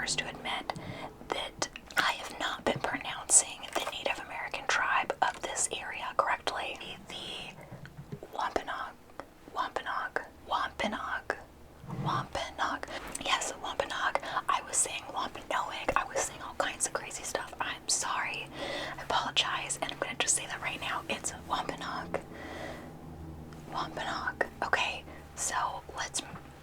first to admit that I have not been pronouncing the Native American tribe of this area correctly. The Wampanoag. Yes, Wampanoag. I was saying Wampanoag. I was saying all kinds of crazy stuff. I'm sorry. I apologize, and I'm going to just say that right now. It's Wampanoag. Okay, so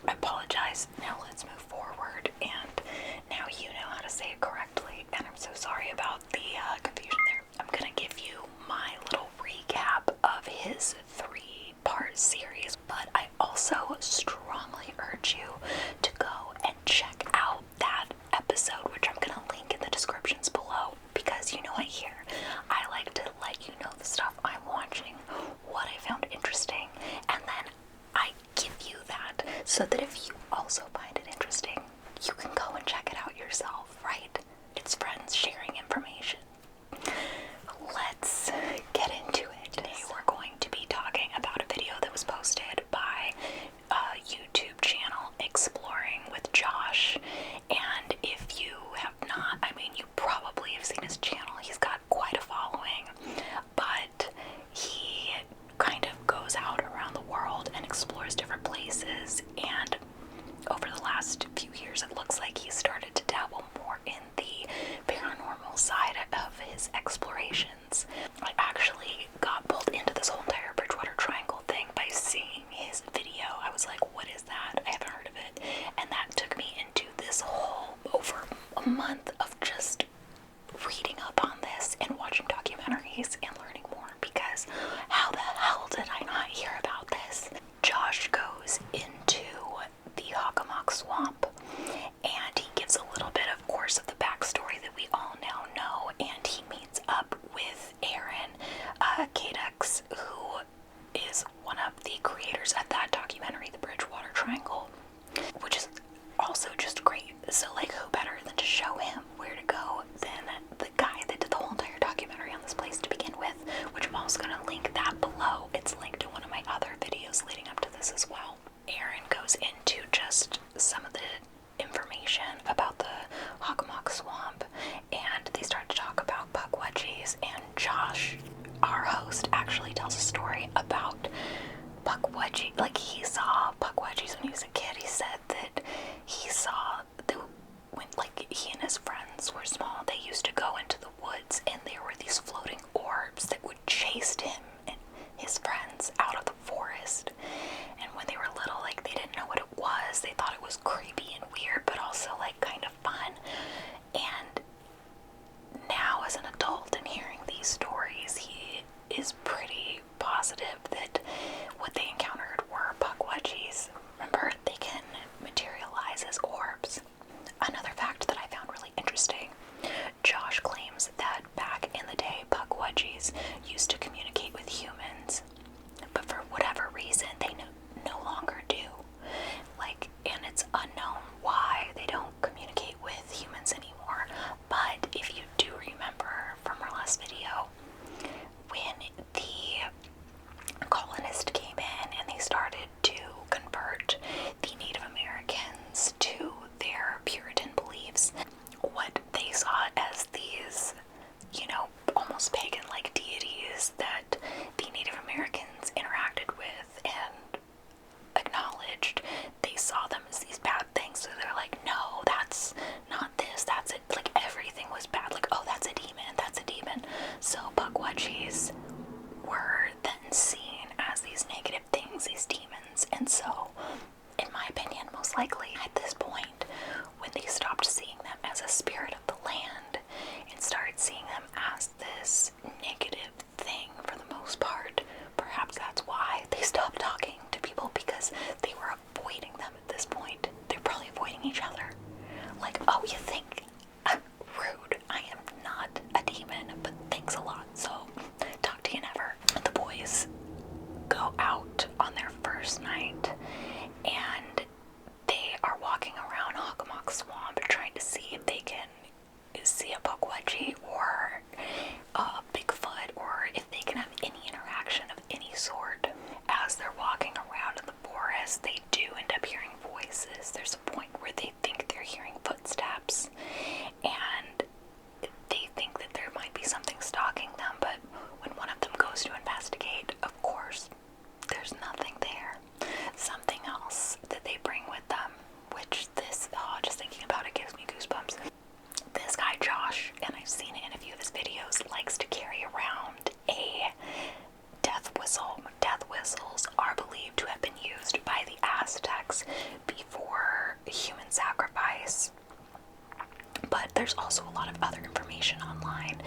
I apologize. Now let's move forward, and now you know how to say it correctly, and I'm so sorry about the confusion there. I'm going to give you my little recap of his 3-part series, but I also strongly urge you to go and check out that episode, which I'm going to link in the descriptions below, because you know what, here I like to let you know the stuff I'm watching, what I found interesting, and then I give you that so that if you also find it interesting, you can go and check it out yourself, right? It's friends sharing information. Let's get into it. Today we're going to be talking about a video that was posted by a YouTube channel, Exploring with Josh. And if you have not, I mean, you probably have seen his channel. He's got quite a following, but he kind of goes out around the world and explores different places. And over the last few years, it looks like he's started to dabble more in the paranormal side of his explorations. I actually got pulled into this whole entire Bridgewater Triangle thing by seeing his video. I was like, what is that? I haven't heard of it. And that took me into this whole over a month of just reading up on this and watching documentaries and learning more, because how the hell did I not hear about this? Josh goes into the Hockomock Swamp, and he gives a little bit, of course, of the backstory that we all now know, and he meets up with Aaron Kadux, who is one of the creators of that documentary, The Bridgewater Triangle, which is also just great. So, like, who better than to show him where to go than the guy that did the whole entire documentary on this place to begin with, which I'm also going to link that below. It's linked to one of my other videos leading up to this as well. Aaron goes into just some of the information about the Hockomock Swamp, and they start to talk about Puckwudgies, and Josh, our host, actually tells a story about Puckwudgie. Like, he saw Puckwudgies when he was a kid. He said that he saw when, like, he and his friends were small, they used to go into the woods, and there were these floating orbs that would chase him and his friends out of the forest. And when they were little, like, they didn't know what it was. They thought it was creepy and weird, but also, like, kind of fun. And now, as an adult and hearing these stories, he is pretty positive that what they encountered were Puckwudgies. Remember, they can materialize as orbs. Another fact that I found really interesting, Josh claims that back in the day, Puckwudgies used to communicate with humans, but for whatever reason, they no longer do. Like, and it's unknown why they don't communicate with humans anymore. But if you do remember from our last video, when the colonist came in and they started to convert the Native Americans to their Puritan beliefs, what they saw as these, you know, almost pagan-like deities that the Native Americans interacted with and acknowledged, they saw them as these bad things. So they're like, no, that's not this, that's it. Like, everything was bad. Like, oh, that's a demon, that's a demon. So Puckwudgies were then seen as these negative things, these demons. And so, in my opinion, most likely at this point, when they stopped seeing them as a spirit of the land and started seeing them as this negative thing for the most part, perhaps that's why they stopped talking to people, because they were avoiding them at this point. They're probably avoiding each other. Like, oh, you think I'm rude? I am not a demon, but thanks a lot, so talk to you never. The boys go out on their first night, and they are walking around Hockomock Swamp trying to see if they can see a Puckwudgie or a Bigfoot, or if they can have any interaction of any sort. As they're walking around in the forest, they do end up hearing voices. There's a point where they think they're hearing footsteps, but there's also a lot of other information online.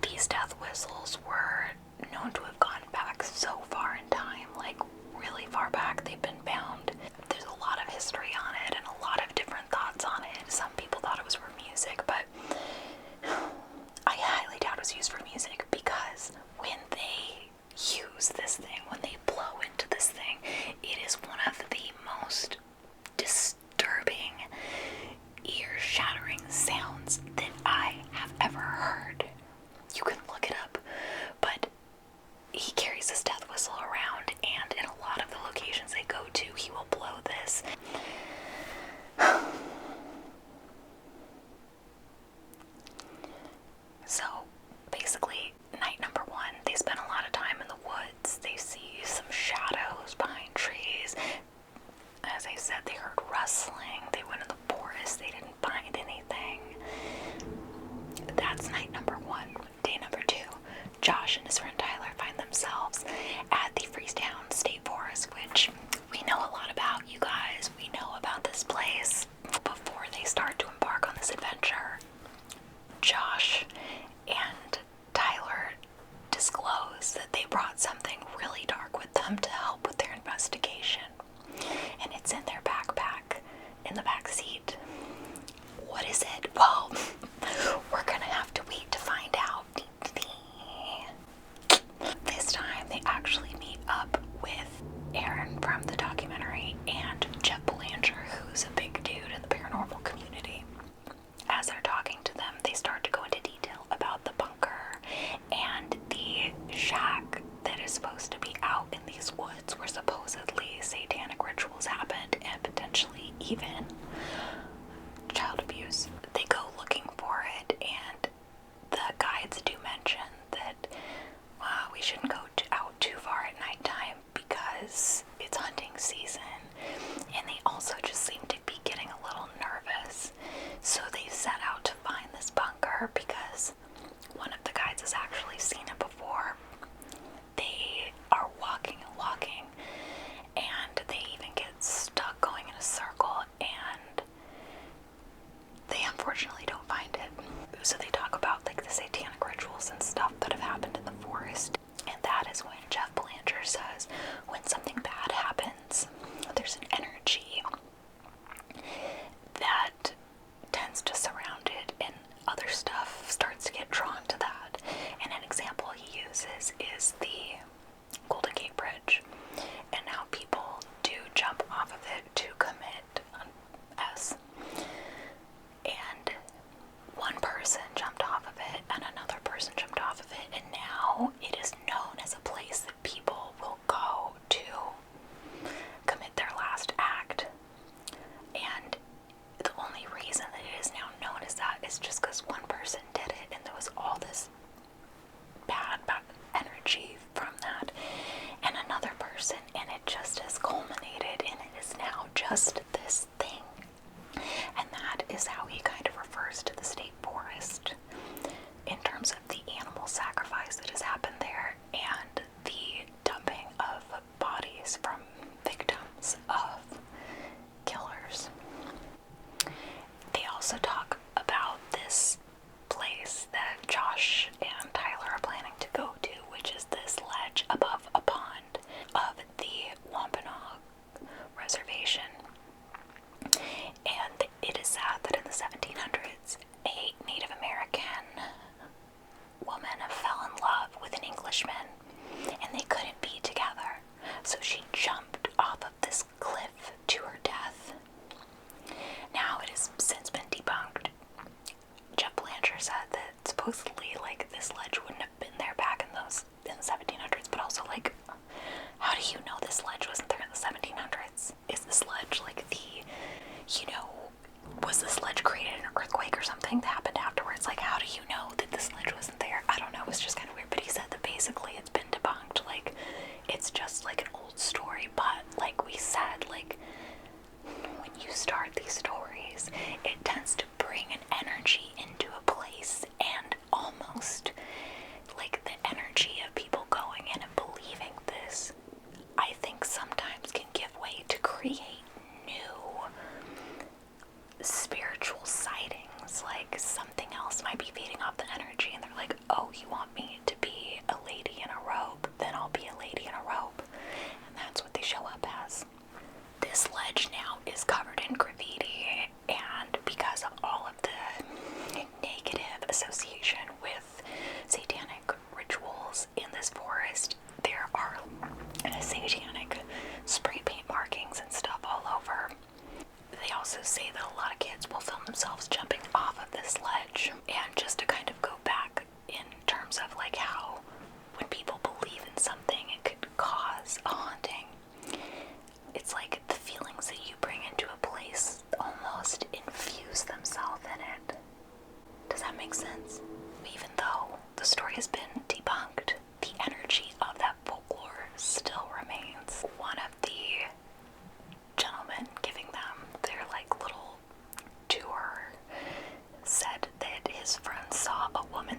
These death whistles were known to have gone back so far in time, like really far back. They've been found. There's a lot of history on it and a lot of different thoughts on it. Some people thought it was for music, but I highly doubt it was used for music, because when they use this thing, when they blow into this thing, it is one of the most disturbing, ear-shattering sounds that I have ever heard. You can look it up, but he carries this death whistle around, and in a lot of the locations they go to, he will blow this. So, basically, night number one, they spend a lot of time in the woods. They see some shadows behind trees. As I said, they heard rustling. They went in the forest. They didn't find anything. That's night number one. Day number two, Josh and his friend Tyler find themselves at the Freetown State Forest, which we know a lot about, you guys. We know about this place. Before they start to embark on this adventure, Josh and Tyler disclose that they brought something really dark with them to help with their investigation. And it's in their backpack, in the back seat. What is it? Well, we're gonna have to wait to find out. This time they actually meet up with Aaron from the documentary and Jeff Belanger, who's a big dude in the paranormal community. As they're talking to them, they start to go into detail about the bunker and the shack that is supposed to be out in these woods where supposedly satanic rituals happened and potentially even child abuse. They go looking for it, and the guides do mention that we shouldn't go out too far at nighttime because it's hunting season, and they also just seem to be getting a little nervous. So they set out to find this bunker because one of the guides has actually seen it before. They are walking and walking, and they even get stuck going in a circle, and they unfortunately don't find it. So they talk about like the satanic rituals and stuff that have happened in the forest, and that is when Jeff Belanger says when something bad happens, there's an energy that tends to surround it, and other stuff starts to get drawn to that. And an example he uses is the Golden Gate Bridge, and how people do jump off of it to commit S. And one person jumped off of it, and another person jumped off of it, and now it is known as a place that people will go to commit their last act. And the only reason that it is now known as that is just because one person did it, and there was all this bad energy from that, and another person, and it just has culminated, and it is now just this thing. And that is how he kind of refers to the state forest in terms of the animal sacrifice that has happened there and the dumping of bodies from victims of killers. They also talk about this place that Josh and Tyler are planning to go to, which is this ledge above a pond of the Wampanoag Reservation. And it is sad that in the 1700s, a Native American woman fell in love with an Englishman, and they couldn't be together. So she jumped off of this cliff to her death. Now it has since been debunked. Jeff Belanger said that supposedly, like, this ledge wouldn't have been there back in the 1700s, but also, like, how do you know this ledge wasn't there in the 1700s? Is this ledge like was this ledge created in an earthquake or something that happened afterwards? Like, how do you know that this ledge wasn't there? I don't know, it's just kind of weird, but he said that basically it's been debunked, like, it's just like an old story, but like we said, like, when you start these stories, it tends to bring an energy into a place, and all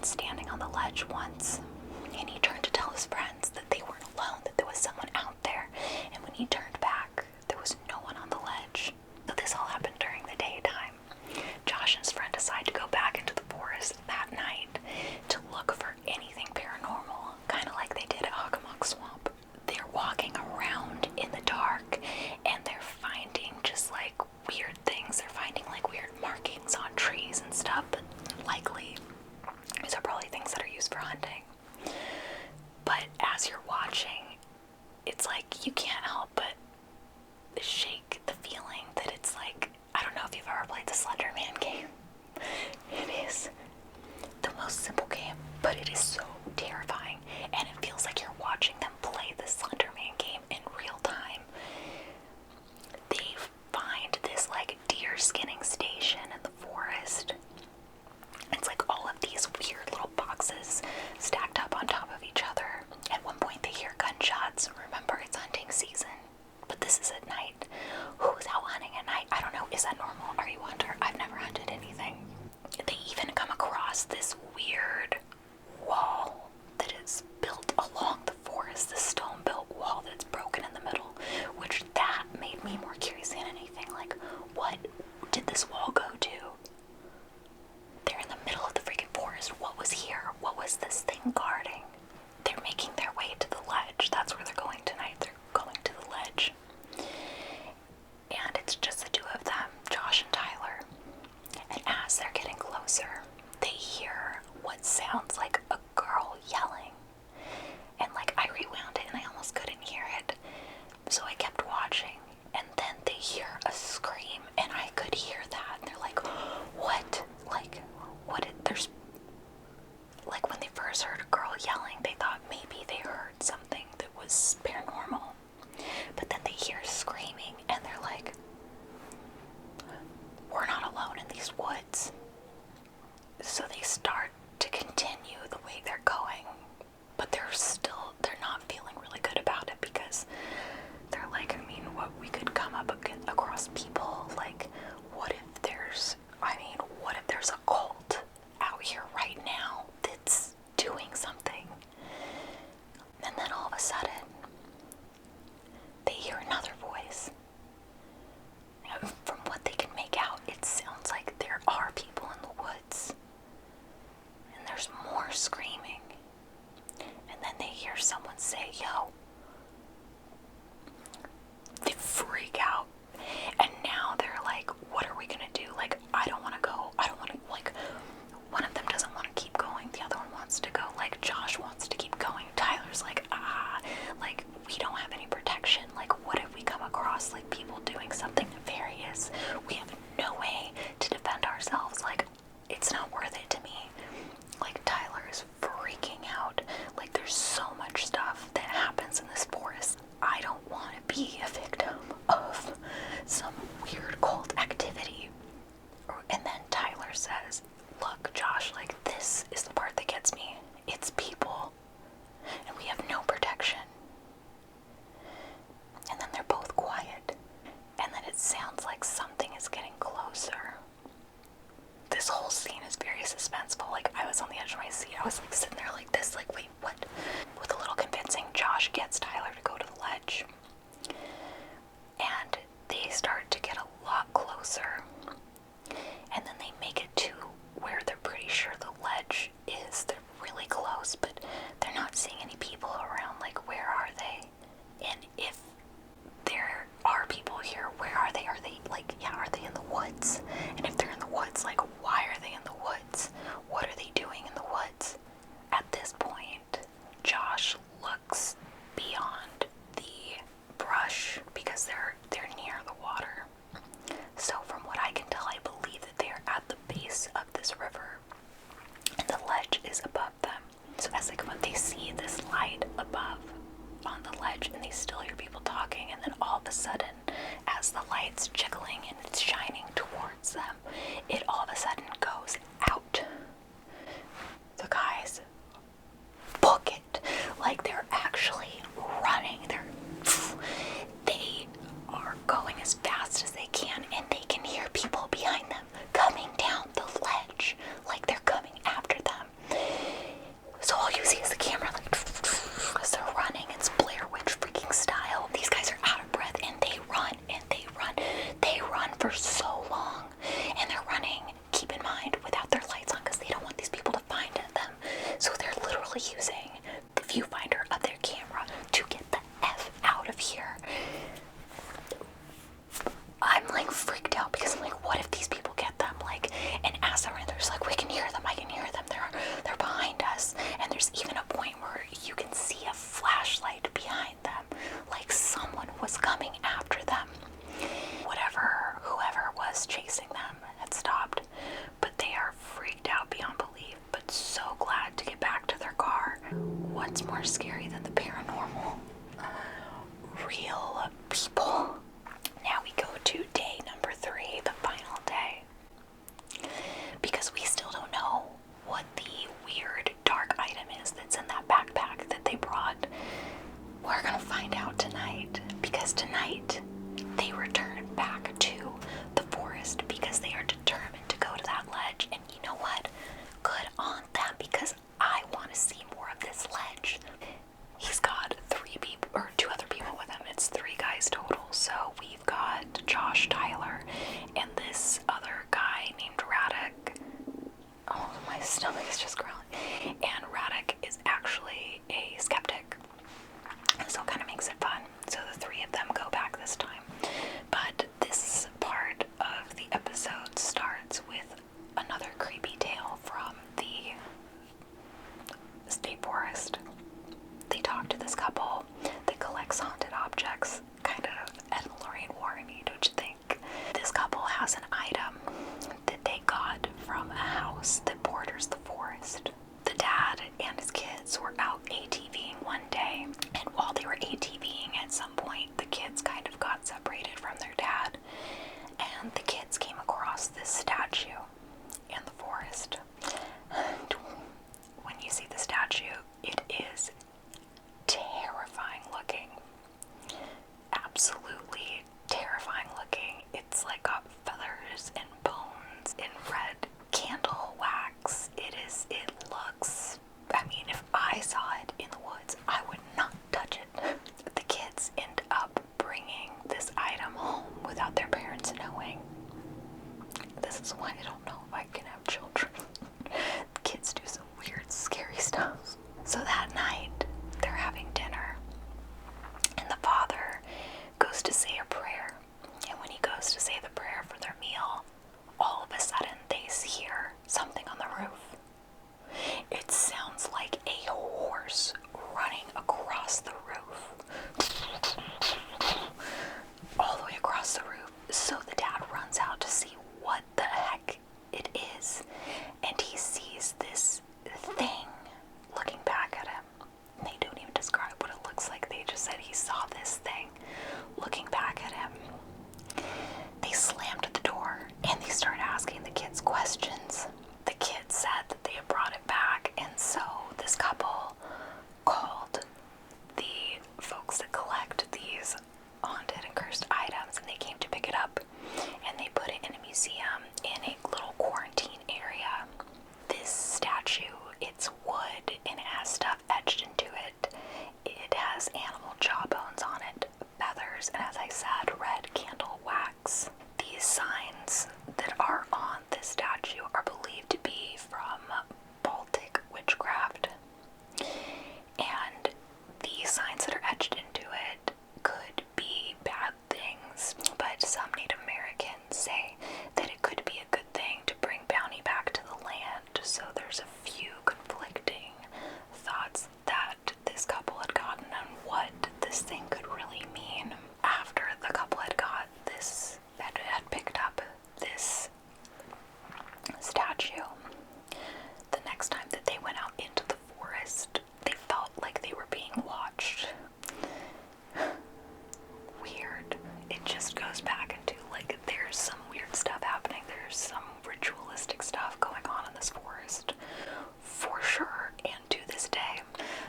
man standing on the ledge once, and he turned to tell his friends that they weren't alone, that there was someone out there, and when he turned back, there was no one on the ledge. So this all happened during the daytime. Josh and his friend decided to go back into the forest that night to look for anything paranormal, kind of like they did at Hockomock Swamp. They're walking around in the dark, and they're finding just like weird things. They're finding like weird markings on trees and stuff, but likely these are probably things that are used for hunting. But as you're watching, it's like you can't help but shake the feeling that it's like, I don't know if you've ever played the Slender Man game. It is the most simple game, but it is so terrifying, and it feels like you're watching them play the Slender Man game in real time. They find this like deer skinning station in the forest. It's like all of these weird little boxes stacked up on top of each other. At one point they hear gunshots. Remember, it's hunting season, but this is at night. Who is out hunting at night? I don't know. Is that normal? Are you a hunter? I've never hunted anything. They even come across this weird wall that is built along the forest, this stone-built wall that's broken in the middle, which that made me more curious than anything. Like, what did this wall go to? They're in the middle of the freaking forest. What was here? What was this thing guarding? They're making their way to the ledge. That's where they're going tonight. They're going to the ledge. And it's just the two of them, Josh and Tyler. And as they're getting closer, they hear what sounds like a girl yelling. And like, I rewound it and I almost couldn't hear it. So I kept watching, and then they hear a scream, and I could hear that. And they're like, what? Like, what? There's, like, when they first heard a girl yelling, they thought maybe they heard something that was paranormal. But then they hear screaming, and they're like, we're not alone in these woods. So they start to continue the way they're going, but they're not feeling really good about it, because they're like, I mean, what, we could come up across people, like, what if there's a cult out here right now that's doing something? And then all of a sudden, they hear another voice. From what they can make out, it sounds like there are people in the woods. And there's more screaming. And then they hear someone say, yo. They freak out. And now they're like, what are we gonna do? Like, I don't wanna go. I don't wanna, like, one of them doesn't wanna keep going. The other one wants to go. Like, Josh wants to keep going. Tyler's like, like, we don't have any protection. Like, what if we come across, like, people doing something nefarious? We have no way to defend ourselves. Like, it's not worth it to me. Like, Tyler is freaking out. Like, there's so much stuff that happens in this forest. I don't want to be a victim of some weird cult activity. And then Tyler says, look, Josh, like, this is the part that gets me. It's people. And we have no protection. And then they're both quiet. And then it sounds like something is getting closer. This whole scene is very suspenseful. Like, I was on the edge of my seat. I was like sitting there like this, like, wait, what? With a little convincing, Josh gets Tyler to go to the ledge. And they start to get a lot closer. And then they make it to where they're pretty sure the ledge is. They're really close, but they're not seeing any people around. Like, where are they? And if there are people here, where are they? Are they, like, yeah, are they in the woods? And if they're in the woods, like, why are they in the woods? What are they doing in the woods? At this point, Josh looks beyond the brush because they're near the water. So from what I can tell, I believe that they are at the base of this river, and the ledge is above them. So as they come up, they see this light above on the ledge, and they still hear people talking, and then all of a sudden, as the light's jiggling and it's shining towards them, it all of a sudden goes out. The guys book it. Like, they're actually running. They are going as fast as they can, and they can hear people behind them coming down the ledge. Like, they're coming after them. what's more scary than the paranormal? Real people. Now we go to day number 3, the final day. Because we still don't know what the weird dark item is that's in that backpack that they brought. We're gonna find out tonight, because tonight they return back to the forest because they are determined to go to that ledge. And you know what? Good on them, because I want to see more of this ledge. He's got 2 other people with him. It's 3 guys total. So we've got Josh, Tyler, and this other guy named Radek. Oh, my stomach is just growling. And Radek is actually a skeptic. So it kind of makes it fun. So the 3 of them go back this time. But this part of the episode starts with another creepy tale from the state forest. They talk to this couple that collects haunted objects, kind of Ed and Lorraine Warren-y, don't you think? This couple has an item that they got from a house that borders the forest. The dad and his kids were out ATVing one day, and while they were ATVing, at some point the kids kind of got separated from their dad, and the kids came across this statue in the forest. And when you see the statue, it is terrifying looking. Absolutely terrifying looking. It's like got feathers and bones and red candle wax. It looks, I mean, if I saw it in the woods, I would not touch it. The kids end up bringing this item home without their parents knowing. This is why I don't know if I can have children. Kids do some weird, scary stuff. So that night, they're having dinner, and the father goes to say a prayer. And when he goes to say the prayer for their meal, all of a sudden they hear something on the roof. It sounds like a horse running across the roof. All the way across the roof. So the dad runs out to see what the heck it is. And he sees this thing looking back at him. They don't even describe what it looks like. They just said he saw this thing looking back at him. They slammed the door and they started asking the kids questions. The kids said that they had brought it back, and so this couple called the folks that collect these haunted and cursed items, and they came to pick it up, and they put it in a museum in a little quarantine area. This statue, it's wood and it has stuff etched into it. It has animal jawbones on it, feathers, and as I said, red candle wax. These signs that are on this statue are believed to be from Baltic witchcraft. And the signs that are etched into it could be bad things, but some Native Americans say that it could be a good thing to bring bounty back to the land. So there's a few conflicting thoughts that this couple had gotten on what this thing could really mean. After the couple had got this, had picked up this statue, the next time that they went out into the forest, they felt like they were being watched. Weird. It just goes back into, like, there's some weird stuff happening. There's some ritualistic stuff going on in this forest, for sure, and to this day.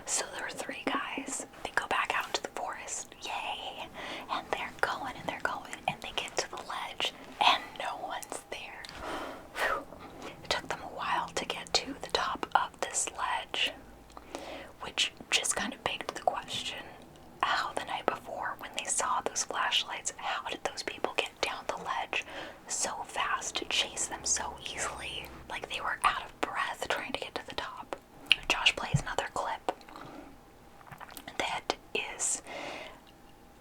So there were 3 guys. They go back out into the forest. Yay! And they're going, and they get to the ledge, and no one's there. Whew. It took them a while to get to the top of this ledge, which just kind of begged the question, how the night before, when they saw those flashlights, how did those people get down the ledge so fast to chase them so easily? Like they were out of breath trying to get to the top. Josh plays another clip that is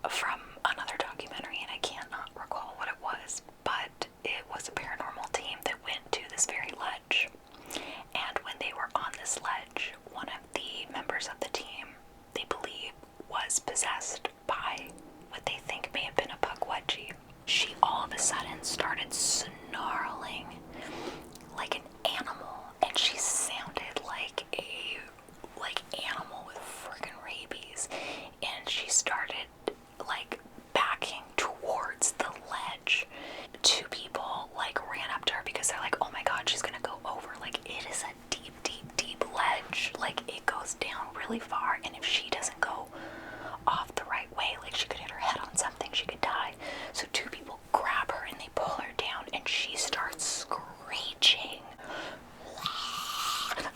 from another documentary, and I cannot recall what it was, but it was a paranormal team that went to this very ledge. And when they were on this ledge, one of the members of the team, they believe, was possessed by what they think may have been a Puckwudgie. She all of a sudden started snarling like an animal, and she sounded really far, and if she doesn't go off the right way, like she could hit her head on something, she could die. So two people grab her and they pull her down, and she starts screeching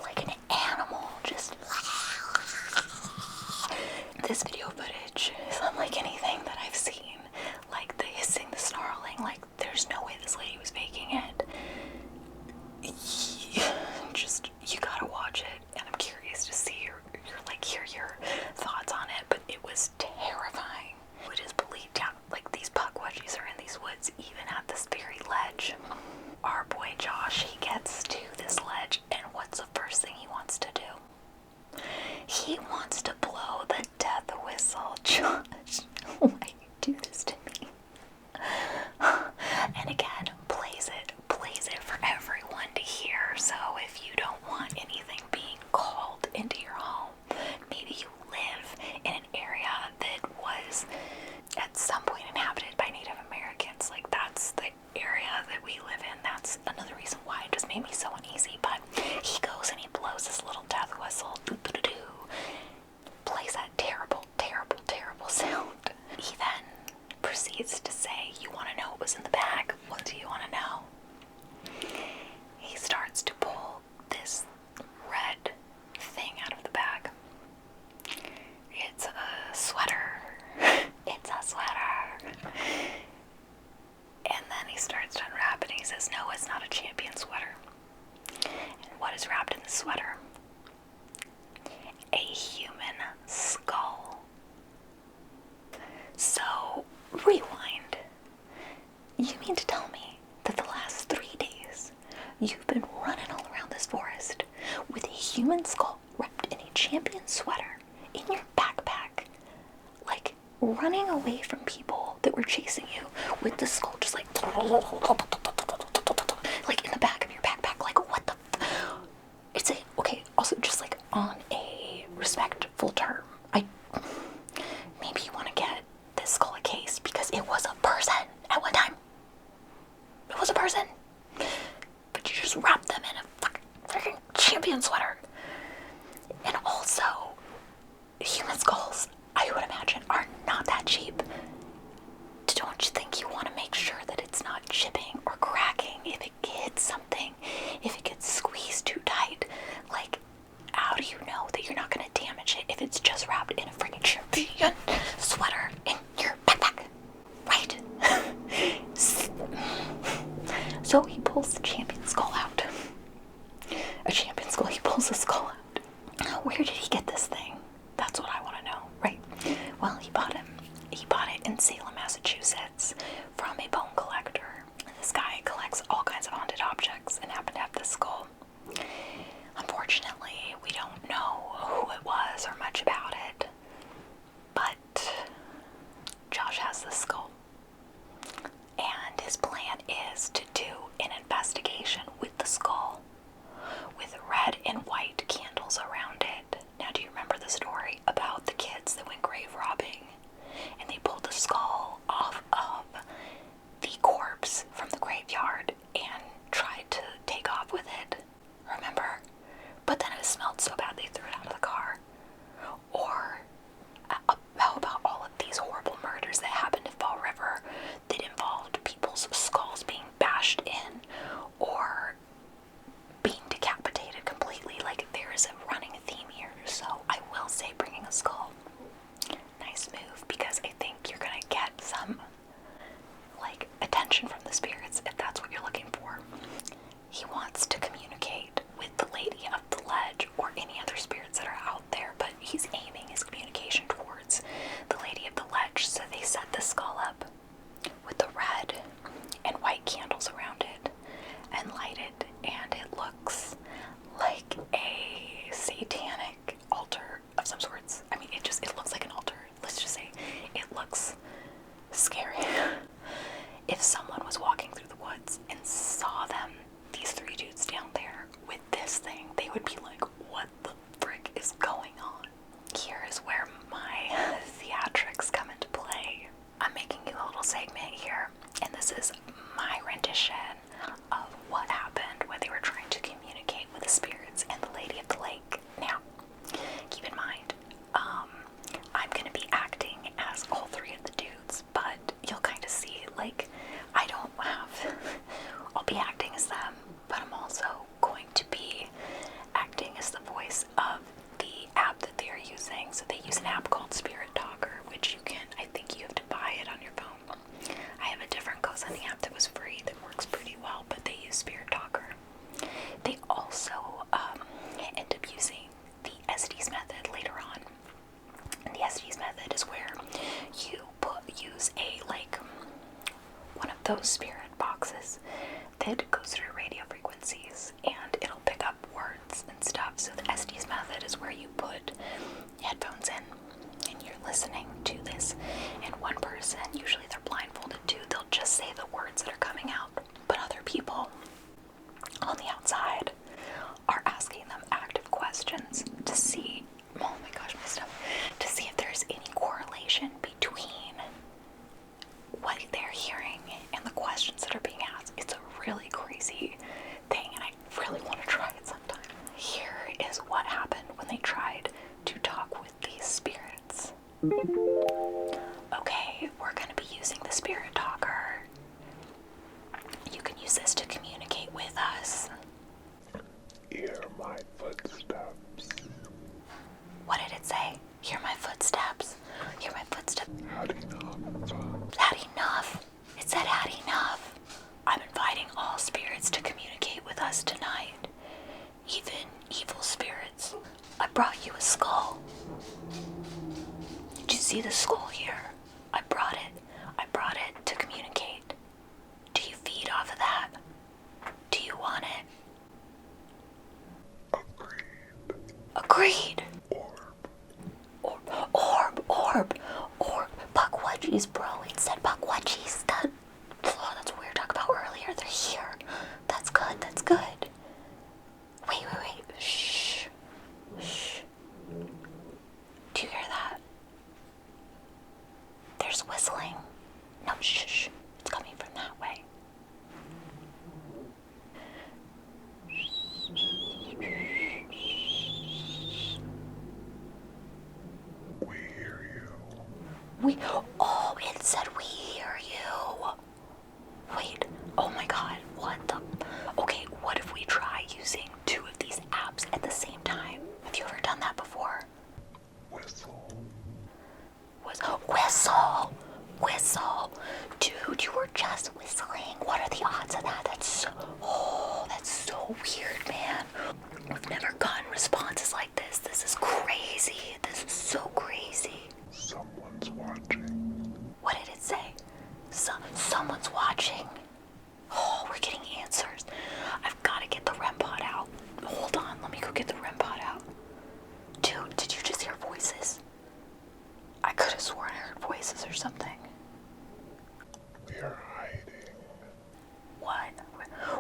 like an animal, just. This video footage is unlike anything that I've seen. Like the hissing, the snarling, like there's no way this lady was faking it. Just, you gotta watch it, and I'm curious to see hear your thoughts on it, but it was terrifying. It is believed down, like these Puckwudgies are in these woods, even at this very ledge. Our boy Josh, he gets to this ledge, and what's the first thing he wants to do? He wants to blow the death whistle. Josh, why you do this to me? And again, plays it for everyone to hear. So if you don't want anything being called into your home, maybe you live in an area that was at some point inhabited by Native Americans, like that's the area that we live in. That's another reason why it just made me so uneasy. But he goes and he blows this little death whistle, plays that terrible, terrible, terrible sound. He then proceeds to say, you want to know what was in the bag? What do you want to know? He starts to pull this red thing out of the bag. It's a sweater. It's a sweater. And then he starts to unwrap it and he says, no, it's not a champion sweater. And what is wrapped in the sweater? A human skull. So, rewind. You mean to tell me that the last 3 days you've been running all around this forest with a human skull wrapped in a champion sweater in your backpack, like running away from people that were chasing you with the skull just like in the back of your backpack? Like, what the it's a, okay, also just like on a respectful term, maybe you want to get this skull a case because it was a person at one time. It was a person. But you just wrap them in a fucking champion sweater. And also, human skulls, I would imagine, are not that cheap. Don't you think you want to make sure that it's not chipping or cracking if it hits something, if it gets squeezed too tight? Like, how do you know that you're not going to damage it if it's just wrapped in a freaking champion sweater in your backpack? Right? So he pulls the champion skull out. A champion skull, he pulls this Okay, we're going to be using the spirit talker. You can use this to communicate with us. Hear my footsteps. What did it say? Hear my footsteps. Hear my footsteps. Had enough. Had enough. It said had enough. I'm inviting all spirits to communicate with us tonight. Even evil spirits. I brought you a skull. Did you see the skull here? I brought it. I brought it to communicate. Do you feed off of that? Do you want it? Agreed. Orb. Puckwudgies, bro. It said Puckwudgies. That's what we were talking about earlier. They're here. That's good. Wait. Shh. Do you hear that? There's whistling. No, shh. It's coming from that way. We hear you. It said we hear you. Wait, oh my god, what the? Okay, what if we try using two of these apps at the same time? Have you ever done that before? Whistle. Whistle. Dude, you were just whistling. What are the odds of that? That's so weird, man. We've never gotten responses like this. This is crazy. This is so crazy. Someone's watching. What did it say? Someone's watching. Oh, we're getting answers. I've got to get the REM pod out. Hold on, let me go get the REM pod out. Dude, did you just hear voices? I could have sworn I heard voices or something. We are hiding. What?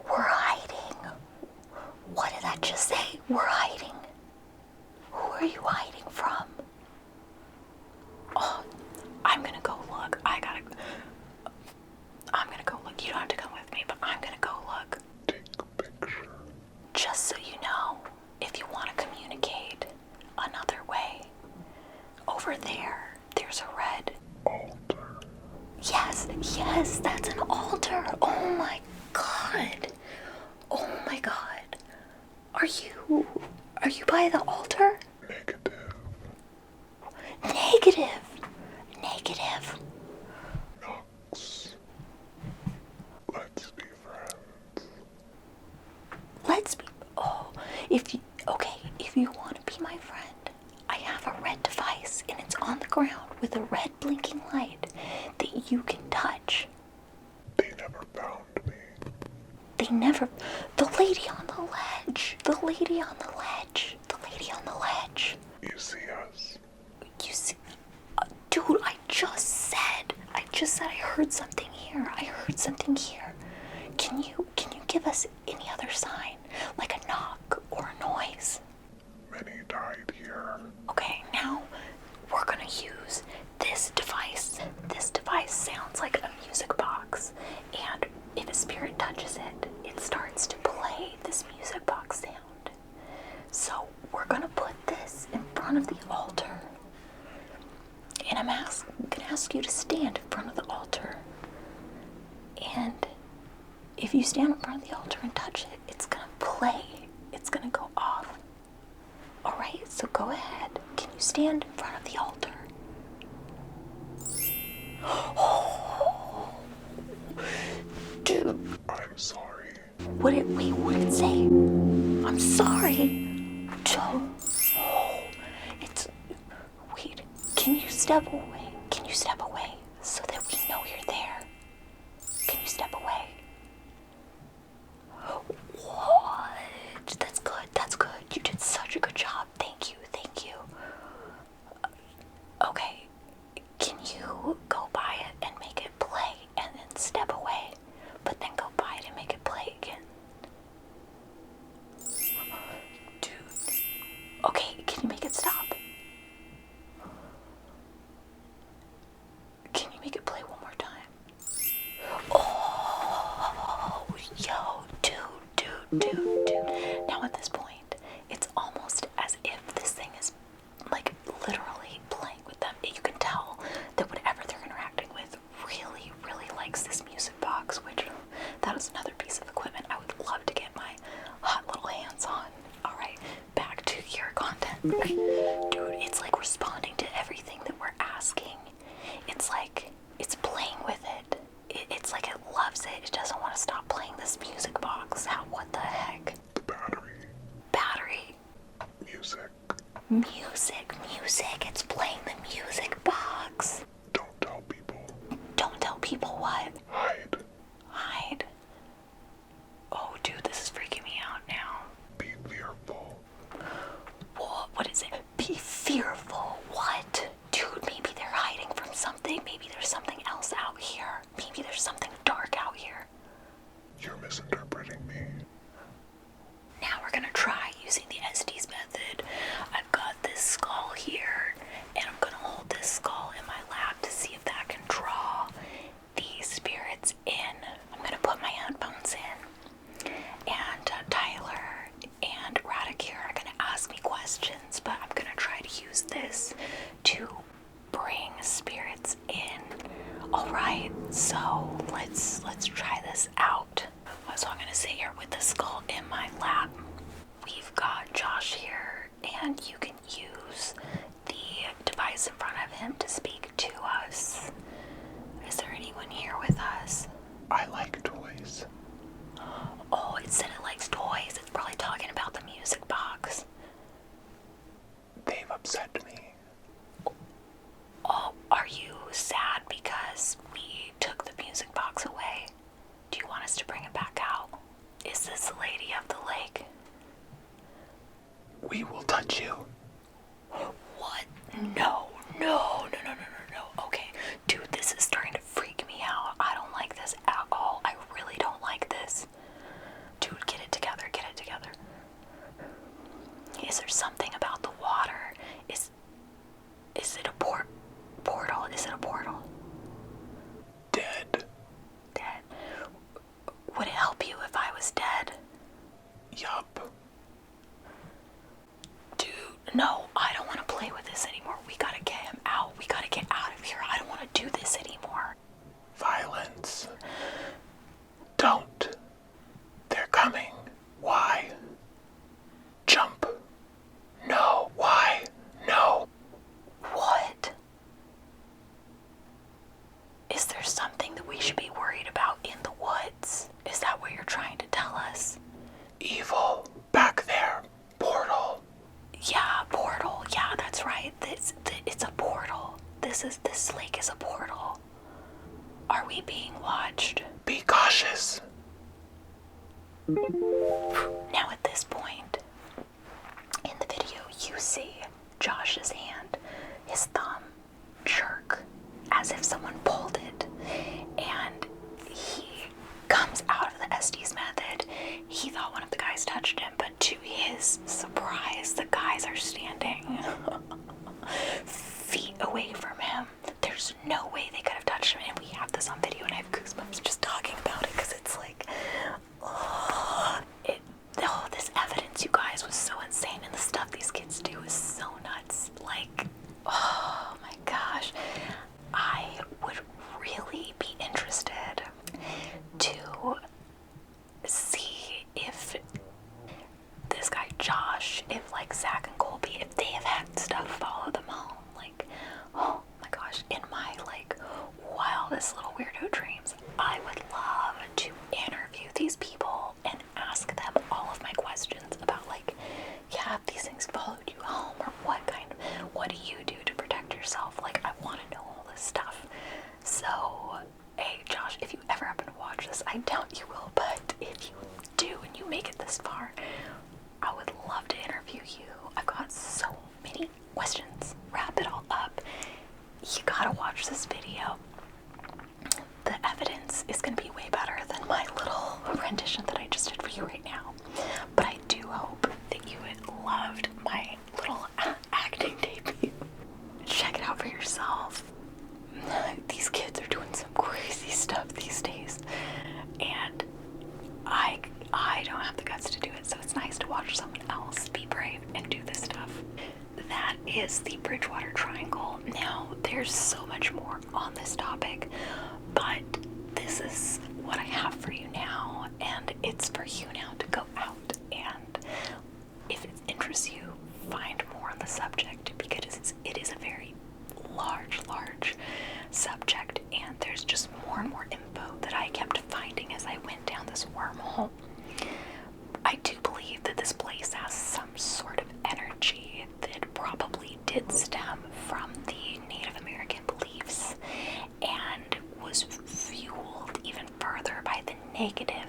We're hiding. What did that just say? We're hiding. Who are you hiding from? Oh, I'm gonna go look. I'm gonna go look. You don't have to come with me, but I'm gonna go look. Take a picture. Just so you know, if you want to communicate another way, over there's a red altar. Yes, that's an altar. Oh my god. Are you by the altar? Negative. Nox. Let's be friends. If you want to be my friend, I have a red device and it's on the ground with a red blinking light that you can touch. They never found me. The lady on the ledge. You see us? You see, dude, I just said I heard something here. Can you give us any other sign, like a knock or a noise? Many died here. Okay, now we're gonna use this device. This device sounds like a music box, and if a spirit touches it, it starts to play this music box sound. So we're gonna put this in front of the altar, and I'm gonna ask you to stand in front of the altar. And if you stand in front of the altar and touch it, it's gonna play. It's gonna go off. Alright, so go ahead. Can you stand in front of the altar? Oh, dude. I'm sorry. What did it say? I'm sorry. Wait, can you step away? So that we know you're there? Can you step away? What? That's good. You did such a good job. Thank you. Okay, can you go by it and make it play and then step away, but then go by it and make it play again? Dude. Okay, can you make it stop? Dude, it's like responding to everything that we're asking. It's like it's playing with it. It's like it loves it. It doesn't want to stop playing this music box. What the heck? The battery. Battery. Music. Music. It's playing the music box. Don't tell people. Don't tell people what? Hide. Oh, dude, this is freaking me out now. Be fearful. What is it? Be fearful. What? Dude, maybe they're hiding from something. Maybe there's something else out here. Maybe there's something dark out here. You're misinterpreting me. Now we're gonna try using the Estes method. I've got this skull here, and I'm gonna hold this skull in my lap to see if that can draw these spirits in. I'm gonna put my headphones in, and Tyler and Radicure are gonna ask me questions, but I'm gonna try to use this to bring spirits in. Alright, so let's try this out. So I'm gonna sit here with the skull in my lap. We've got Josh here, and you can use the device in front of him to speak to us. Is there anyone here with us? I like toys. Oh, it said it likes toys. It's probably talking about the music box. They've upset me. Oh, are you sad because we took the music box away? Do you want us to bring it back out? Is this the lady of the lake? We will touch you. What? No. Okay, dude, this is starting to freak me out. I don't like this at all. I really don't like this. Dude, get it together. Is there something about the water? Is it a portal? Is it a portal? Dead. Dead. Would it help you if I was dead? Yup. Dude, no, I don't want to play with this anymore. We gotta get him out. We gotta get out of here. I don't want to do this anymore. Violence. Don't. They're coming. Why? Jump. No. Why? No. What? Is there something that we should be worried about in the woods? Is that what you're trying to tell us? Evil. Back there. Portal. Yeah, portal. Yeah, that's right. It's a portal. This lake is a portal. Are we being watched? Be cautious. Now at this point in the video, you see Josh's hand, his thumb, jerk, as if someone pulled it, and he comes out of the Estes method. He thought one of the guys touched him, but to his surprise, the guys are standing feet away from him. There's no way they could have touched him, and we have this on video, and I have goosebumps just talking about it, because it's like, this evidence, you guys, was so insane, and the stuff these kids do is so nuts. Like, oh my gosh. I would really be interested to see if this guy Josh, if like Zach and Colby, if they have had stuff follow them home. Like, oh my gosh, in my like wildest little weirdo dreams, I would love to interview these people and ask them all of my questions about like, yeah, if these things followed you home, or what do you do to protect yourself? Like, I want to know all this stuff. So, hey, Josh, if you ever happen to watch this, I doubt you will, but if you do and you make it this far, I would love to interview you. I've got so many questions. Wrap it all up. You gotta watch this video. The evidence is gonna be way better than my little rendition that I just did for you right now. But I do hope that you loved my little acting debut. Check it out for yourself. These kids are doing some crazy stuff these days, and I don't have the guts to do it, so it's nice to watch someone else be brave and do this stuff. That is the Bridgewater Triangle. Now, there's so much more on this topic, but this is what I have for you now, and it's for you now to go out, and if it interests you, find more on the mythology that probably did stem from the Native American beliefs and was fueled even further by the negative